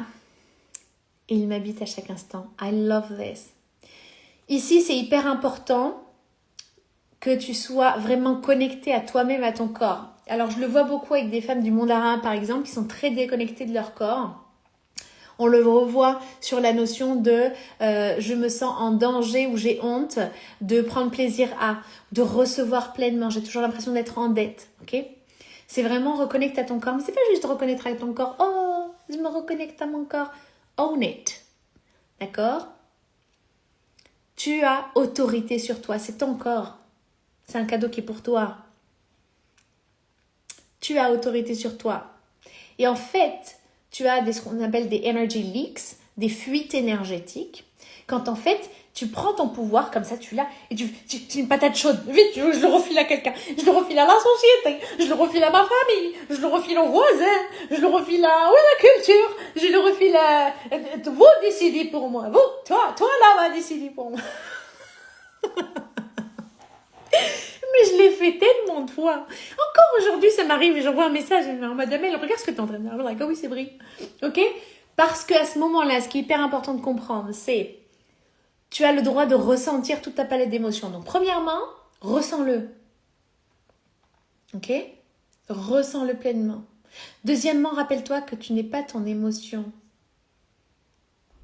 Et il m'habite à chaque instant. I love this. Ici, c'est hyper important que tu sois vraiment connecté à toi-même, à ton corps. Alors, je le vois beaucoup avec des femmes du monde arabe, par exemple, qui sont très déconnectées de leur corps. On le revoit sur la notion de je me sens en danger ou j'ai honte de prendre plaisir à, de recevoir pleinement. J'ai toujours l'impression d'être en dette, ok? C'est vraiment reconnecter à ton corps. Mais c'est pas juste reconnaître à ton corps. Oh, je me reconnecte à mon corps. Own it. D'accord? Tu as autorité sur toi. C'est ton corps. C'est un cadeau qui est pour toi. Tu as autorité sur toi. Et en fait, tu as ce qu'on appelle des energy leaks, des fuites énergétiques. Quand en fait, tu prends ton pouvoir comme ça, tu l'as, et tu une patate chaude. Vite, je le refile à quelqu'un. Je le refile à la société. Je le refile à ma famille. Je le refile aux voisins. Je le refile à la culture. Je le refile à... Vous décidez pour moi. Vous, toi là, va décider pour moi. Mais je l'ai fait tellement de fois. Encore aujourd'hui, ça m'arrive et j'envoie un message en mode Amel, regarde ce que tu es en train de dire. I'm like, oh oui, c'est vrai. Ok? Parce qu'à ce moment-là, ce qui est hyper important de comprendre, c'est tu as le droit de ressentir toute ta palette d'émotions. Donc, premièrement, ressens-le. Ok? Ressens-le pleinement. Deuxièmement, rappelle-toi que tu n'es pas ton émotion.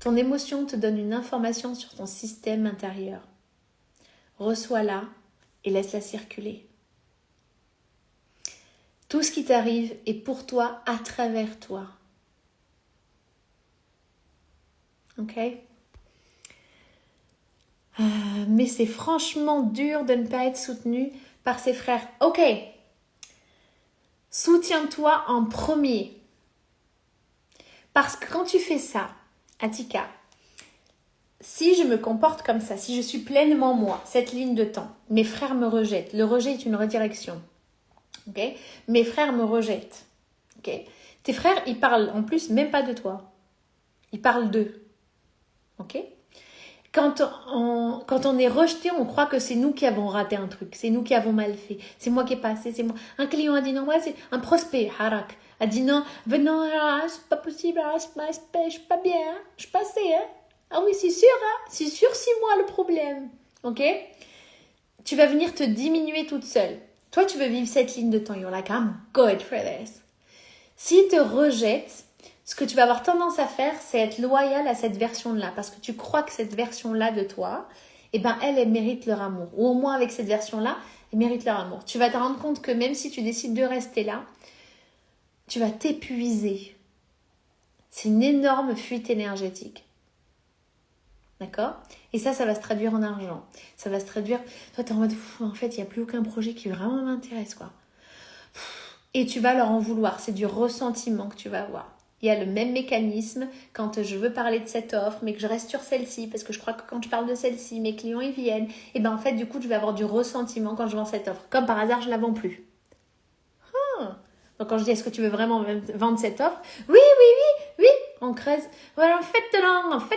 Ton émotion te donne une information sur ton système intérieur. Reçois-la et laisse-la circuler. Tout ce qui t'arrive est pour toi, à travers toi. Ok? Mais c'est franchement dur de ne pas être soutenu par ses frères. Ok. Soutiens-toi en premier. Parce que quand tu fais ça, Atika, si je me comporte comme ça, si je suis pleinement moi, cette ligne de temps, mes frères me rejettent. Le rejet est une redirection. Ok? Mes frères me rejettent. Ok? Tes frères, ils parlent en plus même pas de toi. Ils parlent d'eux. Ok? Quand on est rejeté, on croit que c'est nous qui avons raté un truc, c'est nous qui avons mal fait, c'est moi qui ai passé, c'est moi. Un client a dit non, ouais, c'est un prospect, harak, a dit non, non, c'est pas possible, je suis pas bien, je suis passé, hein. Ah oui, c'est sûr, c'est moi le problème, ok? Tu vas venir te diminuer toute seule. Toi, tu veux vivre cette ligne de temps, you're like, I'm good for this. S'ils te rejettent, ce que tu vas avoir tendance à faire, c'est être loyal à cette version-là. Parce que tu crois que cette version-là de toi, eh ben, elle mérite leur amour. Ou au moins avec cette version-là, elle mérite leur amour. Tu vas te rendre compte que même si tu décides de rester là, tu vas t'épuiser. C'est une énorme fuite énergétique. D'accord? Et ça va se traduire en argent. Ça va se traduire... Toi, t'es en mode, en fait, il n'y a plus aucun projet qui vraiment m'intéresse, quoi. Et tu vas leur en vouloir. C'est du ressentiment que tu vas avoir. Il y a le même mécanisme quand je veux parler de cette offre, mais que je reste sur celle-ci, parce que je crois que quand je parle de celle-ci, mes clients ils viennent. Et ben en fait, du coup, je vais avoir du ressentiment quand je vends cette offre. Comme par hasard, je la vends plus. Donc quand je dis, est-ce que tu veux vraiment vendre cette offre? Oui. On creuse. Voilà, en fait,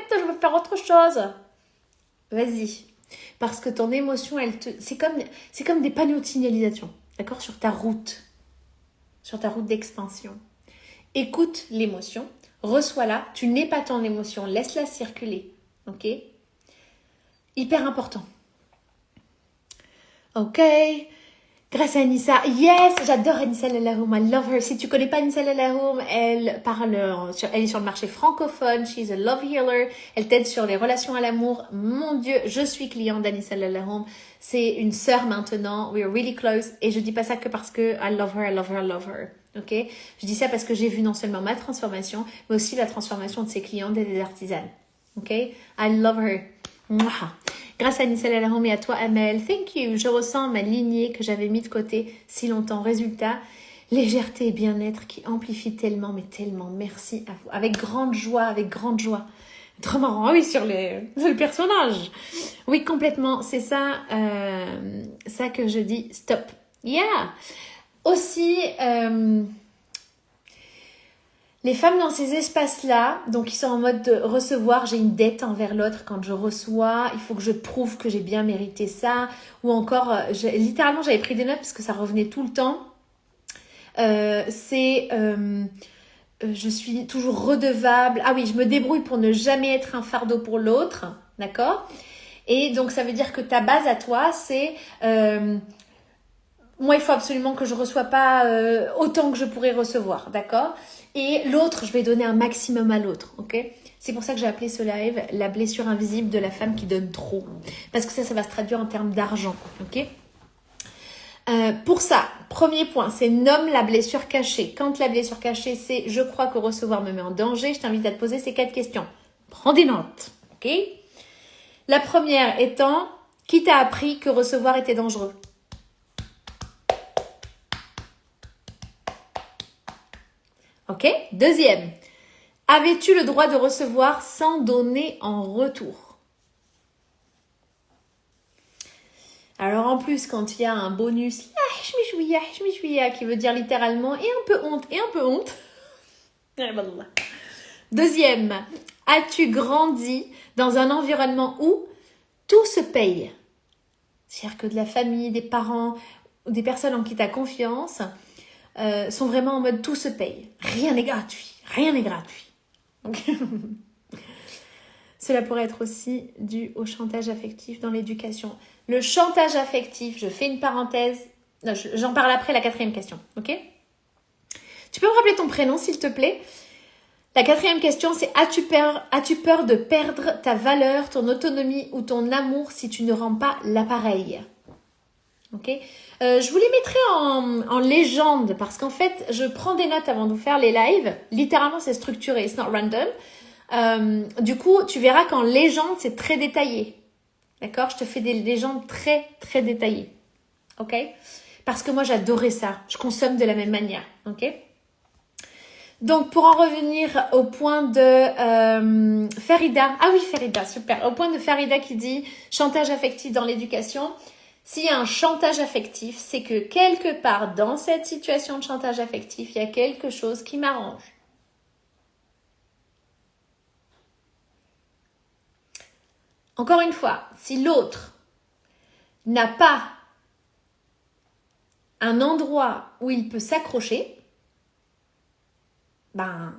je veux faire autre chose. Vas-y. Parce que ton émotion, c'est comme des panneaux de signalisation, d'accord? Sur ta route d'expansion. Écoute l'émotion, reçois-la, tu n'es pas ton émotion, laisse-la circuler, ok? Hyper important. Ok, grâce à Anissa, yes, j'adore Anissa Lalahoum, I love her. Si tu connais pas Anissa Lalahoum, elle est sur le marché francophone, she's a love healer, elle t'aide sur les relations à l'amour. Mon Dieu, je suis cliente d'Anissa Lalahoum, c'est une sœur maintenant, we are really close, et je dis pas ça que parce que I love her. Ok, je dis ça parce que j'ai vu non seulement ma transformation, mais aussi la transformation de ses clientes et des artisanes. Ok, I love her. Mouah. Grâce à Anissa Lalahoum et à toi, Amel, thank you. Je ressens ma lignée que j'avais mis de côté si longtemps. Résultat, légèreté et bien-être qui amplifient tellement, mais tellement. Merci à vous. Avec grande joie. Trop marrant, ah oui, sur le personnage. Oui, complètement. C'est ça que je dis. Stop. Yeah. Aussi, les femmes dans ces espaces-là, donc ils sont en mode de recevoir, j'ai une dette envers l'autre quand je reçois, il faut que je prouve que j'ai bien mérité ça, ou encore, littéralement j'avais pris des notes parce que ça revenait tout le temps, je suis toujours redevable, ah oui, je me débrouille pour ne jamais être un fardeau pour l'autre, d'accord? Et donc ça veut dire que ta base à toi, c'est... moi, il faut absolument que je ne reçois pas autant que je pourrais recevoir, d'accord? Et l'autre, je vais donner un maximum à l'autre, ok? C'est pour ça que j'ai appelé ce live « La blessure invisible de la femme qui donne trop ». Parce que ça va se traduire en termes d'argent, ok? Pour ça, premier point, c'est nomme la blessure cachée. Quand la blessure cachée, c'est « je crois que recevoir me met en danger », je t'invite à te poser ces 4 questions. Prends des notes, ok? La première étant « qui t'a appris que recevoir était dangereux ?» Ok? Deuxième, avais-tu le droit de recevoir sans donner en retour? Alors en plus, quand il y a un bonus, qui veut dire littéralement et un peu honte. Deuxième, as-tu grandi dans un environnement où tout se paye? C'est-à-dire que de la famille, des parents, des personnes en qui tu as confiance sont vraiment en mode tout se paye. Rien n'est gratuit. Okay. Cela pourrait être aussi dû au chantage affectif dans l'éducation. Le chantage affectif, je fais une parenthèse. Non, j'en parle après la 4e question. Ok? Tu peux me rappeler ton prénom s'il te plaît? La 4e question, c'est as-tu peur de perdre ta valeur, ton autonomie ou ton amour si tu ne rends pas l'appareil? Ok, je vous les mettrai en légende parce qu'en fait, je prends des notes avant de vous faire les lives. Littéralement, c'est structuré, it's not random. Du coup, tu verras qu'en légende, c'est très détaillé. D'accord? Je te fais des légendes très, très détaillées. Ok? Parce que moi, j'adorais ça. Je consomme de la même manière. Ok? Donc, pour en revenir au point de Farida. Ah oui, Farida, super. Au point de Farida qui dit chantage affectif dans l'éducation. S'il y a un chantage affectif, c'est que quelque part dans cette situation de chantage affectif, il y a quelque chose qui m'arrange. Encore une fois, si l'autre n'a pas un endroit où il peut s'accrocher, ben,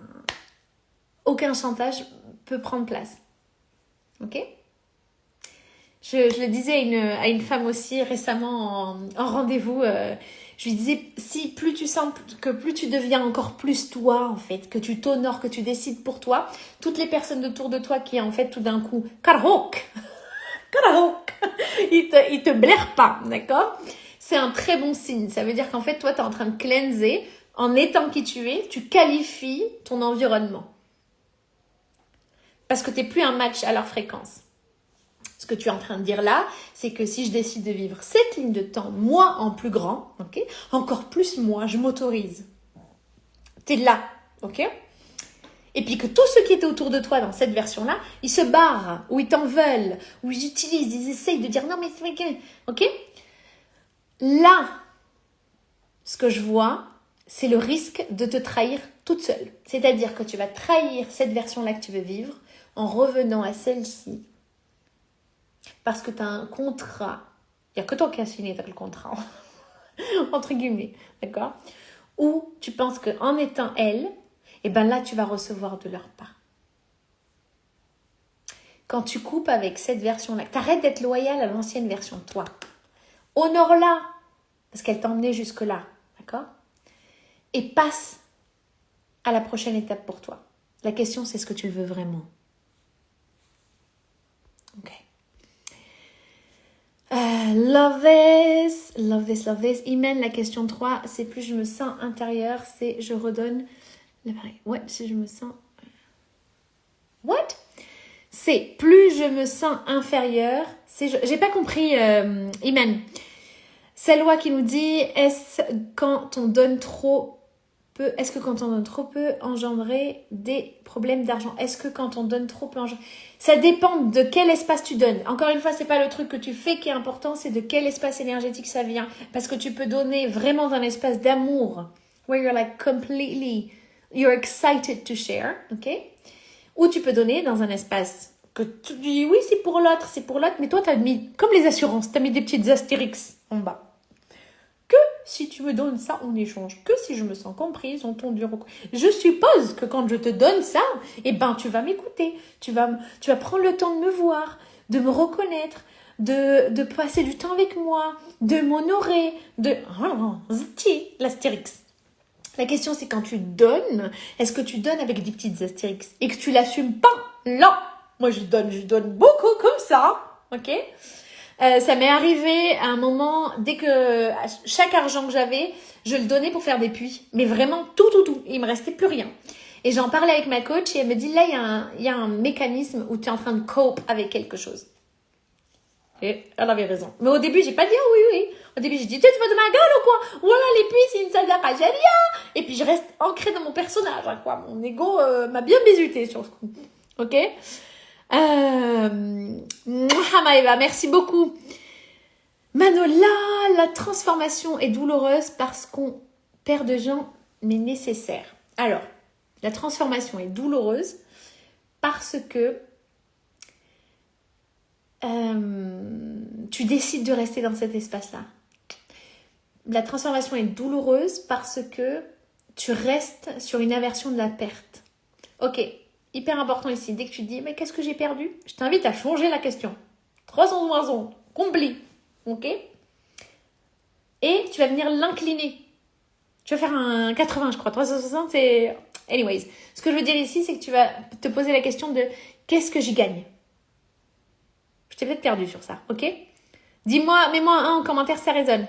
aucun chantage peut prendre place. Ok ? Je le disais à une femme aussi récemment en rendez-vous, je lui disais, si plus tu sens que plus tu deviens encore plus toi, en fait, que tu t'honores, que tu décides pour toi, toutes les personnes autour de toi qui, en fait, tout d'un coup, karaoke, ils te blairent pas, d'accord ? C'est un très bon signe. Ça veut dire qu'en fait, toi, tu es en train de cleanser. En étant qui tu es, tu qualifies ton environnement. Parce que tu n'es plus un match à leur fréquence. Ce que tu es en train de dire là, c'est que si je décide de vivre cette ligne de temps, moi en plus grand, ok, encore plus moi, je m'autorise. Tu es là, ok ? Et puis que tous ceux qui étaient autour de toi dans cette version-là, ils se barrent, ou ils t'en veulent, ou ils utilisent, ils essayent de dire non mais c'est vrai, ok ? Là, ce que je vois, c'est le risque de te trahir toute seule. C'est-à-dire que tu vas trahir cette version-là que tu veux vivre en revenant à celle-ci. Parce que tu as un contrat. Il n'y a que toi qui as signé le contrat. Entre guillemets. D'accord ? Ou tu penses qu'en étant elle, et ben là, tu vas recevoir de leur part. Quand tu coupes avec cette version-là, tu arrêtes d'être loyal à l'ancienne version de toi. Honore-la. Parce qu'elle t'a emmené jusque-là. D'accord ? Et passe à la prochaine étape pour toi. La question, c'est ce que tu le veux vraiment. Ok. Love this, love this, love this. Imen, la question 3, c'est plus je me sens intérieur, c'est je redonne l'appareil. Ouais, si je me sens... What? C'est plus je me sens inférieur, c'est... J'ai pas compris, Imen. C'est loi qui nous dit, est-ce quand on donne trop peu, est-ce que quand on donne trop peu engendrer des problèmes d'argent? Est-ce que quand on donne trop peu engendrer... Ça dépend de quel espace tu donnes. Encore une fois, c'est pas le truc que tu fais qui est important, c'est de quel espace énergétique ça vient. Parce que tu peux donner vraiment d'un espace d'amour, where you're like completely, you're excited to share, ok? Ou tu peux donner dans un espace que tu dis, oui, c'est pour l'autre, mais toi, t'as mis, comme les assurances, t'as mis des petites astérix en bas. Que si tu me donnes ça en échange, que si je me sens comprise, entendue. Je suppose que quand je te donne ça, eh ben tu vas m'écouter, tu vas prendre le temps de me voir, de me reconnaître, de passer du temps avec moi, de m'honorer, de l'astérix. La question c'est quand tu donnes, est-ce que tu donnes avec des petites astérix et que tu l'assumes pas? Non, moi je donne beaucoup comme ça, ok? Ça m'est arrivé à un moment, dès que chaque argent que j'avais, je le donnais pour faire des puits. Mais vraiment tout. Il me restait plus rien. Et j'en parlais avec ma coach et elle me dit, là, il y a un mécanisme où tu es en train de cope avec quelque chose. Et elle avait raison. Mais au début, j'ai pas dit, oh oui. Au début, j'ai dit, tu te fous de ma gueule ou quoi? Voilà, les puits, c'est une sadaqa jaria. Et puis, je reste ancrée dans mon personnage, hein, quoi. Mon ego m'a bien bizuté sur ce coup. Ok? Maëva, merci beaucoup. Manola, la transformation est douloureuse parce qu'on perd de gens, mais nécessaire. Alors, la transformation est douloureuse parce que tu décides de rester dans cet espace-là. La transformation est douloureuse parce que tu restes sur une aversion de la perte. Ok. Hyper important ici, dès que tu te dis, mais qu'est-ce que j'ai perdu? Je t'invite à changer la question. 300 complet, ok? Et tu vas venir l'incliner. Tu vas faire un 80, je crois. 360, c'est... Anyways, ce que je veux dire ici, c'est que tu vas te poser la question de qu'est-ce que j'y gagne? Je t'ai peut-être perdu sur ça, ok? Dis-moi, mets-moi un en commentaire, ça résonne.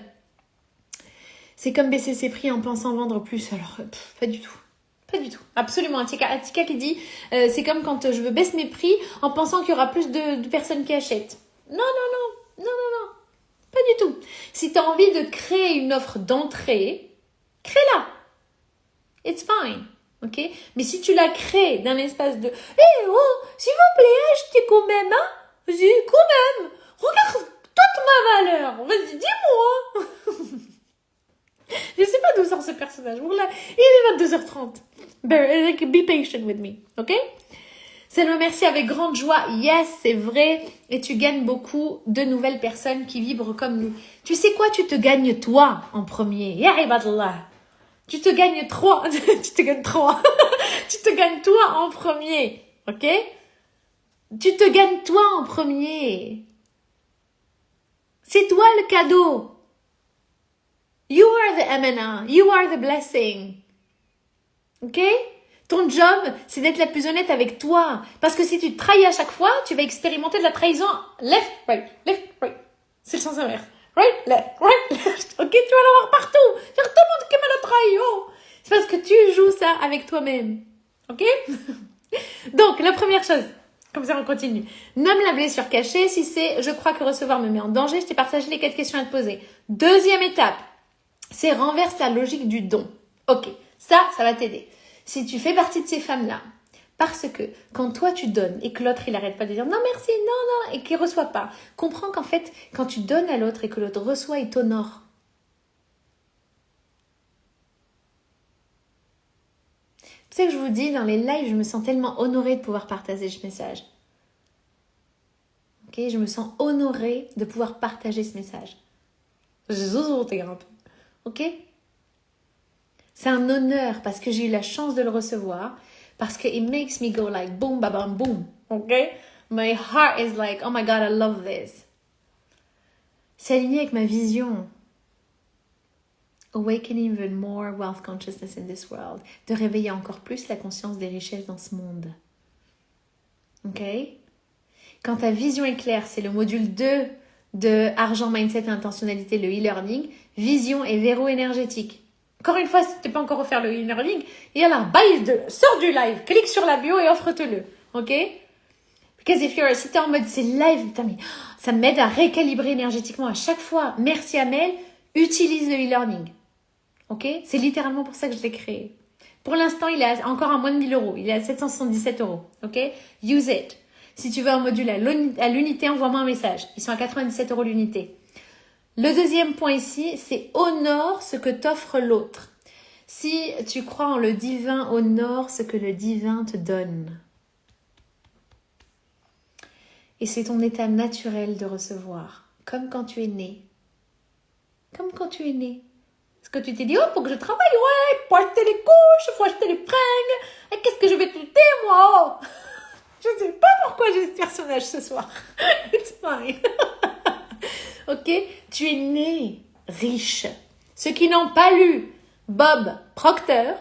C'est comme baisser ses prix en pensant vendre plus. Alors, pas du tout. Pas du tout. Absolument. Atika qui dit, c'est comme quand je veux baisser mes prix en pensant qu'il y aura plus de personnes qui achètent. Non. Pas du tout. Si tu as envie de créer une offre d'entrée, crée-la. It's fine. Ok? Mais si tu la crées d'un espace de oh, s'il vous plaît, achetez quand même, hein? Vas-y, quand même! Regarde toute ma valeur! Vas-y, dis-moi! Je sais pas d'où sort ce personnage. Voilà, il est 22h30. Be patient with me, ok? C'est le merci avec grande joie. Yes, c'est vrai. Et tu gagnes beaucoup de nouvelles personnes qui vibrent comme nous. Tu sais quoi? Tu te gagnes toi en premier. Ya ibadallah. Tu te gagnes trois. Tu te gagnes trois. Tu te gagnes toi en premier. Ok? Tu te gagnes toi en premier. C'est toi le cadeau. You are the amana. You are the blessing. Ok? Ton job, c'est d'être la plus honnête avec toi. Parce que si tu te trahis à chaque fois, tu vas expérimenter de la trahison left, right, left, right. C'est le sens inverse. Right, left, left. Ok, tu vas l'avoir partout. Dire tout le monde qui me l'a trahi. Oh. C'est parce que tu joues ça avec toi-même. Ok? Donc, la première chose, comme ça on continue. Nomme la blessure cachée. Si c'est « je crois que recevoir me met en danger », je t'ai partagé les 4 questions à te poser. Deuxième étape, c'est renverse la logique du don. Ok, ça va t'aider. Si tu fais partie de ces femmes-là, parce que quand toi tu donnes et que l'autre il arrête pas de dire non merci, non, et qu'il reçoit pas, comprends qu'en fait, quand tu donnes à l'autre et que l'autre reçoit, il t'honore. Tu sais que je vous dis, dans les lives, je me sens tellement honorée de pouvoir partager ce message. Ok, je me sens honorée de pouvoir partager ce message. J'ai zouzourté un peu. Ok? C'est un honneur parce que j'ai eu la chance de le recevoir, parce que it makes me go like boom, babam, boom. Ok? My heart is like, oh my God, I love this. C'est aligné avec ma vision. Awakening even more wealth consciousness in this world. De réveiller encore plus la conscience des richesses dans ce monde. Ok? Quand ta vision est claire, c'est le module 2 de Argent, Mindset et Intentionnalité, le e-learning. Vision et verrou énergétique. Encore une fois, si tu n'es pas encore offert le e-learning, il y a là, sors du live, clique sur la bio et offre-te-le. Ok? Because si tu es en mode c'est live, putain, mais ça m'aide à récalibrer énergétiquement à chaque fois. Merci Amel, utilise le e-learning. Ok? C'est littéralement pour ça que je l'ai créé. Pour l'instant, il est encore à moins de 1000 euros. Il est à 777 euros. Ok? Use it. Si tu veux un module à l'unité, envoie-moi un message. Ils sont à 97 euros l'unité. Le deuxième point ici, c'est honore ce que t'offre l'autre. Si tu crois en le divin, honore ce que le divin te donne. Et c'est ton état naturel de recevoir. Comme quand tu es né. Comme quand tu es né. Parce que tu t'es dit, oh, faut que je travaille, ouais, faut acheter les couches, faut acheter les fringues. Et qu'est-ce que je vais tuter, moi? Je ne sais pas pourquoi j'ai ce personnage ce soir. It's fine. Ok? Tu es né riche. Ceux qui n'ont pas lu Bob Proctor,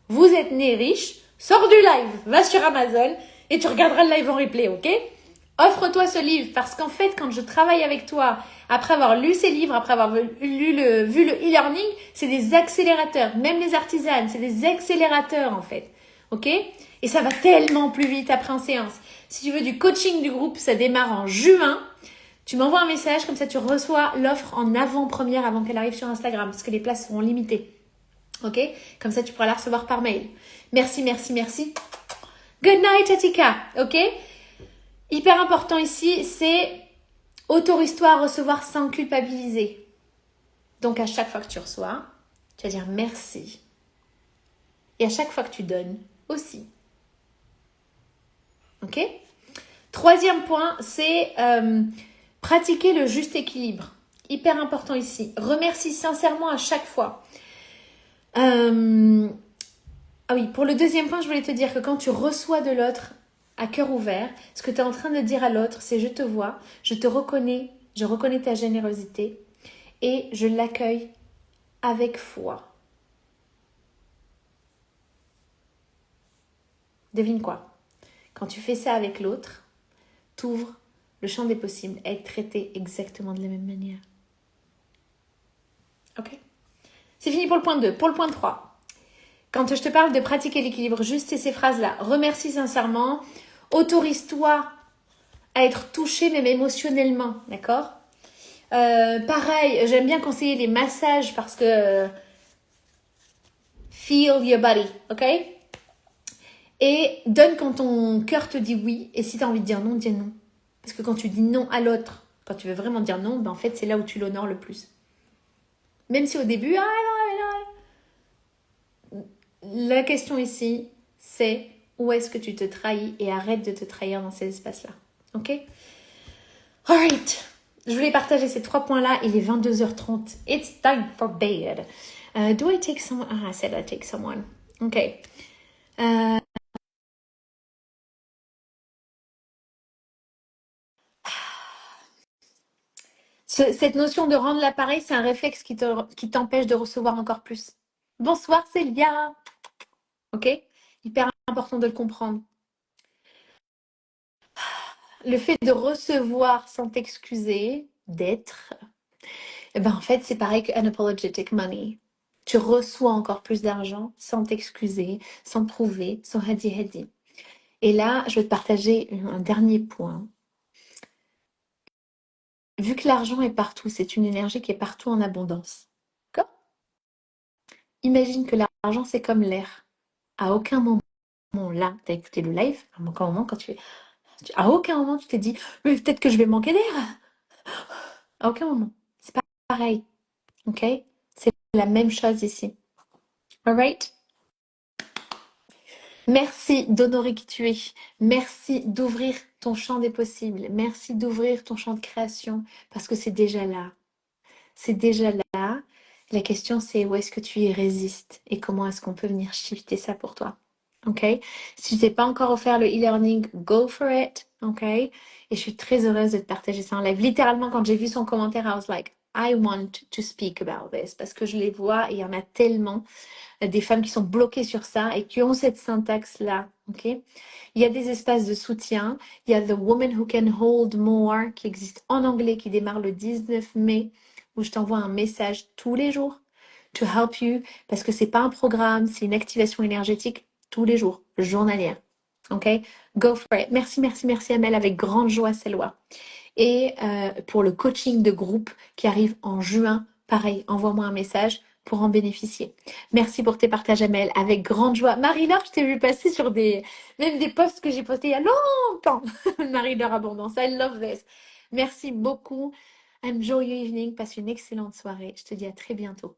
vous êtes né riche, sors du live, va sur Amazon et tu regarderas le live en replay, ok? Offre-toi ce livre parce qu'en fait, quand je travaille avec toi, après avoir lu ces livres, après avoir vu le e-learning, c'est des accélérateurs. Même les artisanes, c'est des accélérateurs en fait. Ok? Et ça va tellement plus vite après en séance. Si tu veux du coaching du groupe, ça démarre en juin. Tu m'envoies un message, comme ça tu reçois l'offre en avant-première avant qu'elle arrive sur Instagram parce que les places seront limitées. Ok? Comme ça tu pourras la recevoir par mail. Merci, merci, merci. Good night, Atika. Ok? Hyper important ici, c'est autorise-toi à recevoir sans culpabiliser. Donc à chaque fois que tu reçois, tu vas dire merci. Et à chaque fois que tu donnes aussi. Ok? Troisième point, c'est pratiquer le juste équilibre. Hyper important ici. Remercie sincèrement à chaque fois. Ah oui, pour le deuxième point, je voulais te dire que quand tu reçois de l'autre à cœur ouvert, ce que tu es en train de dire à l'autre, c'est je te vois, je te reconnais, je reconnais ta générosité et je l'accueille avec foi. Devine quoi? Quand tu fais ça avec l'autre, t'ouvres le champ des possibles à être traité exactement de la même manière. Ok? C'est fini pour le point 2. Pour le point 3, quand je te parle de pratiquer l'équilibre juste, c'est ces phrases-là. Remercie sincèrement, autorise-toi à être touché même émotionnellement, d'accord? Pareil, j'aime bien conseiller les massages parce que feel your body, ok? Et donne quand ton cœur te dit oui. Et si tu as envie de dire non, dis non. Parce que quand tu dis non à l'autre, quand tu veux vraiment dire non, ben en fait, c'est là où tu l'honores le plus. Même si au début, ah non. La question ici, c'est où est-ce que tu te trahis et arrête de te trahir dans ces espaces-là. Ok? Alright. Je voulais partager ces 3 points-là. Il est 22h30. It's time for bed. Do I take someone? Ah, I said I take someone. Ok. Cette notion de rendre l'appareil, c'est un réflexe qui t'empêche de recevoir encore plus. Bonsoir Célia. Ok? Hyper important de le comprendre. Le fait de recevoir sans t'excuser, d'être, eh ben en fait, c'est pareil que unapologetic money. Tu reçois encore plus d'argent sans t'excuser, sans prouver, sans hadi. Et là, je vais te partager un dernier point. Vu que l'argent est partout, c'est une énergie qui est partout en abondance. D'accord? Imagine que l'argent, c'est comme l'air. À aucun moment, là, tu as écouté le live, à aucun moment, à aucun moment, tu t'es dit, mais peut-être que je vais manquer d'air. À aucun moment. C'est pas pareil. Ok? C'est la même chose ici. Alright? Merci d'honorer qui tu es. Merci d'ouvrir ton champ des possibles. Merci d'ouvrir ton champ de création parce que c'est déjà là. C'est déjà là. La question, c'est où est-ce que tu y résistes et comment est-ce qu'on peut venir shifter ça pour toi. OK? Si tu t'es pas encore offert le e-learning, go for it. OK? Et je suis très heureuse de te partager ça en live. Littéralement, quand j'ai vu son commentaire, I was like, I want to speak about this parce que je les vois et il y en a tellement des femmes qui sont bloquées sur ça et qui ont cette syntaxe-là. OK? Il y a des espaces de soutien. Il y a The Woman Who Can Hold More qui existe en anglais, qui démarre le 19 mai, où je t'envoie un message tous les jours to help you, parce que c'est pas un programme, c'est une activation énergétique tous les jours, journalière. OK? Go for it. Merci, merci, merci Amel, avec grande joie, Céloi. Et pour le coaching de groupe qui arrive en juin, pareil, envoie-moi un message pour en bénéficier. Merci pour tes partages, Amel, avec grande joie. Marie-Laure, je t'ai vu passer sur même des posts que j'ai postés il y a longtemps. Marie-Laure Abondance, I love this. Merci beaucoup. Enjoy your evening. Passe une excellente soirée. Je te dis à très bientôt.